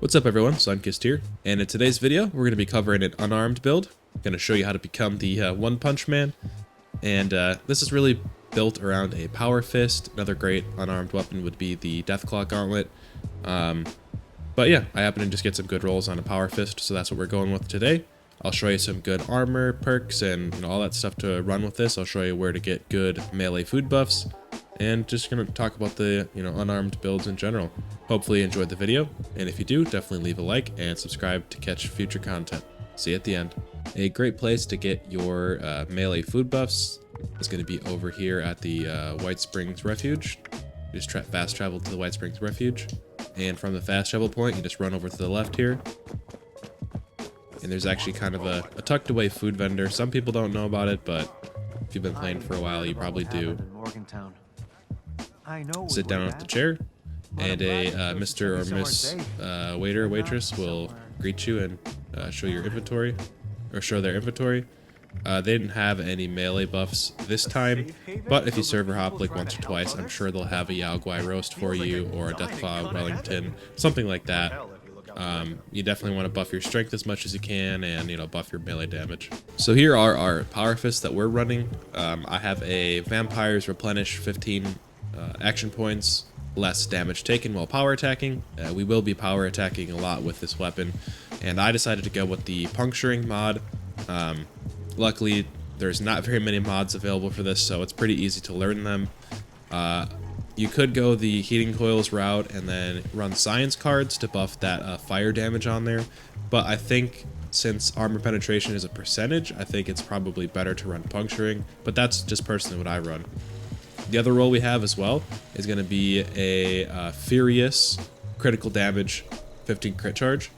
What's up everyone, Sunkist here, and in today's video we're going to be covering an unarmed build. I'm going to show you how to become the One Punch Man, and this is really built around a Power Fist. Another great unarmed weapon would be the Deathclaw Gauntlet, but yeah, I happen to just get some good rolls on a Power Fist, so that's what we're going with today. I'll show you some good armor, perks, and all that stuff to run with this. I'll show you where to get good melee food buffs, and just gonna talk about the unarmed builds in general. Hopefully you enjoyed the video, and if you do, definitely leave a like and subscribe to catch future content. See you at the end. A great place to get your melee food buffs is going to be over here at the White Springs Refuge. You just fast travel to the White Springs Refuge, and from the fast travel point you just run over to the left here, and there's actually kind of a tucked away food vendor. Some people don't know about it, but if you've been playing for a while you probably do. Sit down at the chair, and a Mr. or Miss waiter or waitress will greet you and show your inventory, or show their inventory. They didn't have any melee buffs this time, but if you server hop like once or twice, I'm sure they'll have a Yao Guai roast for you, or a Deathclaw Wellington, something like that. You definitely want to buff your strength as much as you can, and buff your melee damage. So here are our power fists that we're running. I have a Vampires Replenish 15 action points, less damage taken while power attacking. We will be power attacking a lot with this weapon, and I decided to go with the puncturing mod. Luckily there's not very many mods available for this, so it's pretty easy to learn them. You could go the heating coils route and then run science cards to buff that fire damage on there, but I think since armor penetration is a percentage, I think it's probably better to run puncturing, but that's just personally what I run. The other role we have as well is going to be a Furious critical damage 15 crit charge,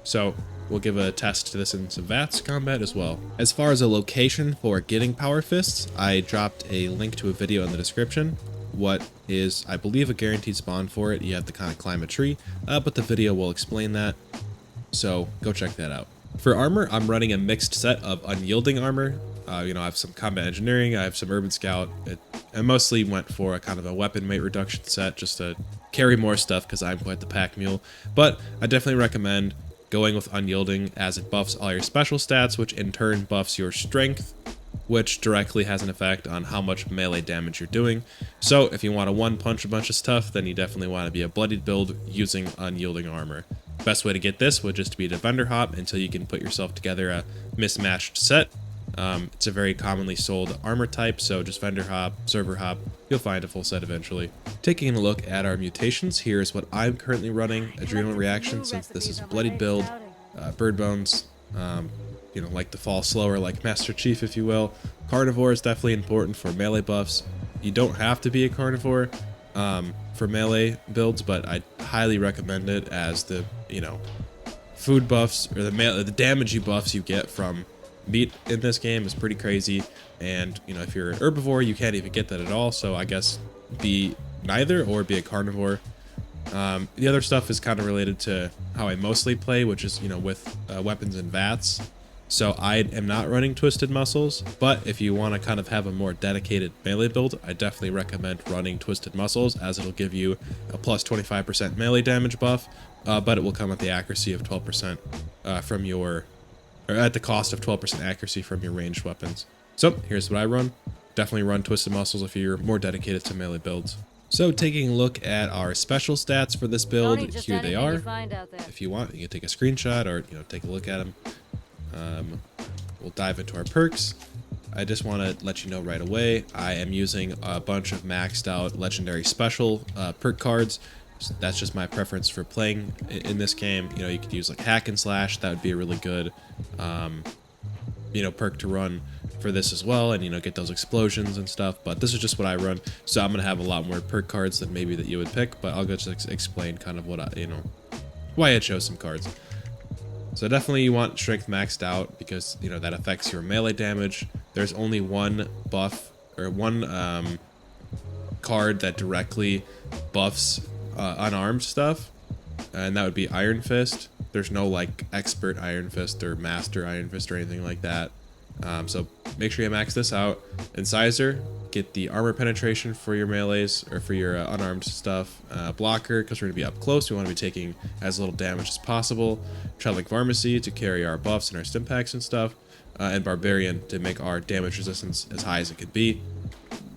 so we'll give a test to this in some VATS combat as well. As far as a location for getting Power Fists, I dropped a link to a video in the description. What is, I believe, a guaranteed spawn for it. You have to kind of climb a tree, but the video will explain that, so go check that out. For armor, I'm running a mixed set of unyielding armor. I have some combat engineering, I have some urban scout. I mostly went for a kind of a weapon weight reduction set just to carry more stuff because I'm quite the pack mule, but I definitely recommend going with unyielding as it buffs all your special stats, which in turn buffs your strength, which directly has an effect on how much melee damage you're doing. So if you want to one punch a bunch of stuff, then you definitely want to be a bloodied build using unyielding armor. Best way to get this would just be to vendor hop until you can put yourself together a mismatched set. It's a very commonly sold armor type, so just vendor hop, server hop, you'll find a full set eventually. Taking a look at our mutations, here's what I'm currently running. Adrenal Reaction, since this is a bloodied build. Bird Bones, like to fall slower like Master Chief, if you will. Carnivore is definitely important for melee buffs. You don't have to be a carnivore for melee builds, but I highly recommend it, as the food buffs, or the damage buffs you get from meat in this game is pretty crazy. And if you're an herbivore, you can't even get that at all, so I guess be neither or be a carnivore. The other stuff is kind of related to how I mostly play, which is with weapons and VATS. So I am not running Twisted Muscles, but if you want to kind of have a more dedicated melee build, I definitely recommend running Twisted Muscles, as it'll give you a plus 25% melee damage buff, but it will come at the accuracy of 12% from your, or at the cost of 12% accuracy from your ranged weapons. So here's what I run. Definitely run Twisted Muscles if you're more dedicated to melee builds. So taking a look at our special stats for this build, here they are. If you want, you can take a screenshot or take a look at them. We'll dive into our perks. I just want to let you know right away, I am using a bunch of maxed out legendary special perk cards. That's just my preference for playing in this game. You could use like Hack and Slash. That would be a really good perk to run for this as well, and get those explosions and stuff. But this is just what I run, so I'm gonna have a lot more perk cards than maybe that you would pick, but I'll just explain kind of what why I chose some cards. So definitely you want strength maxed out, because that affects your melee damage. There's only one buff, or one card that directly buffs unarmed stuff, and that would be Iron Fist. There's no like expert Iron Fist or master Iron Fist or anything like that. So make sure you max this out. Incisor, get the armor penetration for your melees or for your unarmed stuff. Blocker, because we're going to be up close. We want to be taking as little damage as possible. Traveling Pharmacy to carry our buffs and our stim packs and stuff. And Barbarian to make our damage resistance as high as it can be.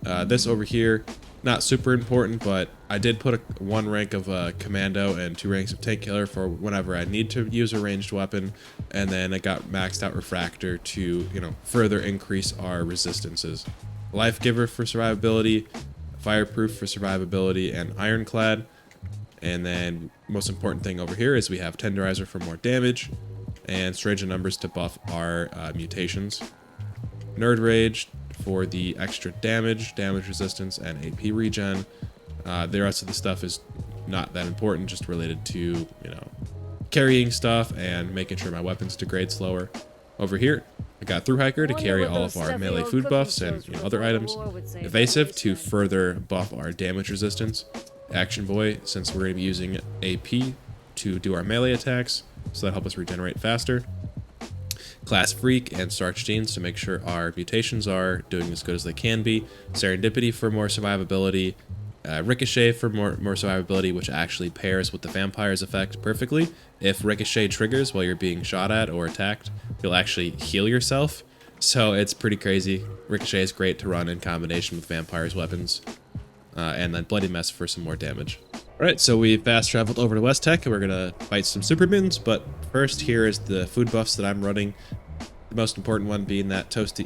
This over here, not super important, but I did put one rank of Commando and 2 ranks of Tank Killer for whenever I need to use a ranged weapon, and then I got maxed out Refractor to, further increase our resistances. Life Giver for survivability, Fireproof for survivability, and Ironclad. And then most important thing over here is we have Tenderizer for more damage, and Strange in Numbers to buff our mutations. Nerd Rage for the extra damage resistance, and AP regen. The rest of the stuff is not that important, just related to, carrying stuff and making sure my weapons degrade slower. Over here, I got Through Hiker to carry all of our melee food buffs and other items. Evasive to further buff our damage resistance. Action Boy, since we're going to be using AP to do our melee attacks, so that helps us regenerate faster. Class Freak and Starch Genes to make sure our mutations are doing as good as they can be. Serendipity for more survivability. Ricochet for more survivability, which actually pairs with the Vampire's effect perfectly. If Ricochet triggers while you're being shot at or attacked, you'll actually heal yourself. So it's pretty crazy. Ricochet is great to run in combination with Vampire's weapons. And then Bloody Mess for some more damage. Alright, so we fast traveled over to West Tech and we're gonna fight some super mutants, but first here is the food buffs that I'm running. The most important one being that tasty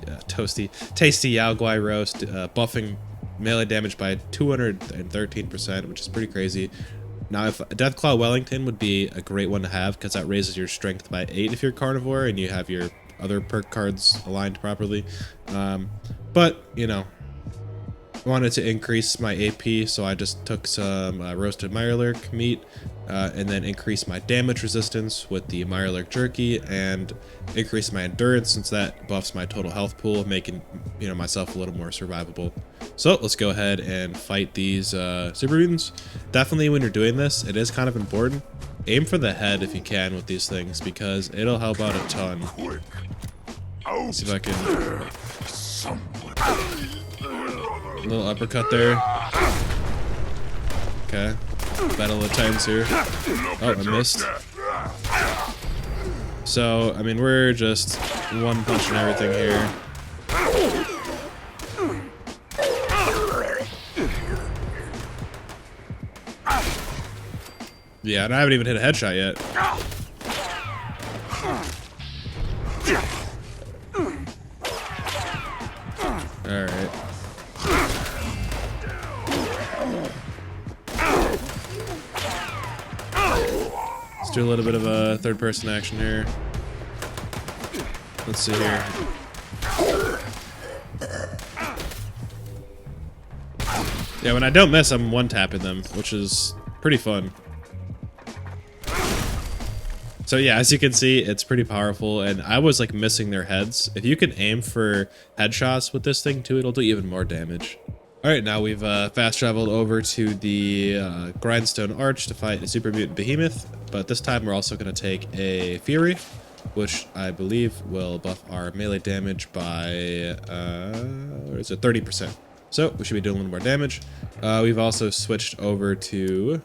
Yao Guai roast, buffing melee damage by 213%, which is pretty crazy. Now, if Deathclaw Wellington would be a great one to have, because that raises your strength by 8 if you're carnivore and you have your other perk cards aligned properly. But, I wanted to increase my AP, so I just took some roasted Mirelurk meat and then increased my damage resistance with the Mirelurk jerky and increased my endurance, since that buffs my total health pool, making myself a little more survivable. So let's go ahead and fight these super mutants. Definitely when you're doing this, it is kind of important. Aim for the head if you can with these things, because it'll help out a ton. Let's see if I can... A little uppercut there. Okay. Battle of the Titans here. Oh, I missed. So, I mean, we're just one punching everything here. Yeah, and I haven't even hit a headshot yet. Alright. Let's do a little bit of a third-person action here. Let's see here. Yeah, when I don't miss, I'm one-tapping them, which is pretty fun. So yeah, as you can see, it's pretty powerful, and I was like missing their heads. If you can aim for headshots with this thing too, it'll do even more damage. Alright, now we've fast traveled over to the Grindstone Arch to fight a Super Mutant Behemoth, but this time we're also going to take a Fury, which I believe will buff our melee damage by, what is it, 30%. So we should be doing a little more damage. We've also switched over to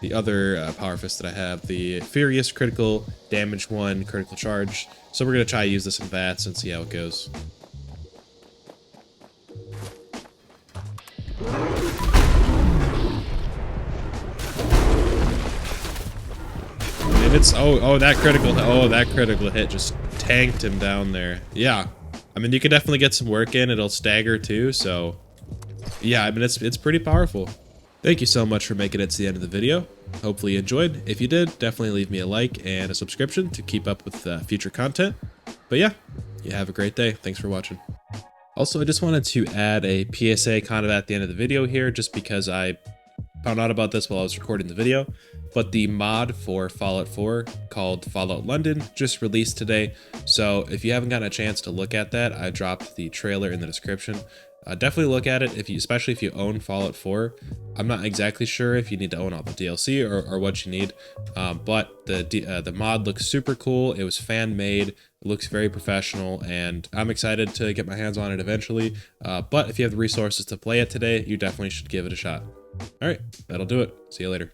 the other Power Fist that I have, the Furious Critical Damage 1 Critical Charge. So we're going to try to use this in VATS and see how it goes. And it's, that critical hit just tanked him down there. Yeah, I mean, you can definitely get some work in. It'll stagger too, so yeah, I mean, it's pretty powerful. Thank you so much for making it to the end of the video. Hopefully you enjoyed. If you did, definitely leave me a like and a subscription to keep up with future content. But yeah, you have a great day. Thanks for watching. Also, I just wanted to add a PSA kind of at the end of the video here, just because I found out about this while I was recording the video. But the mod for Fallout 4 called Fallout London just released today. So if you haven't gotten a chance to look at that, I dropped the trailer in the description. Definitely look at it, especially if you own Fallout 4. I'm not exactly sure if you need to own all the DLC or what you need, but the mod looks super cool. It was fan made. It looks very professional, and I'm excited to get my hands on it eventually. But if you have the resources to play it today, you definitely should give it a shot. All right, that'll do it. See you later.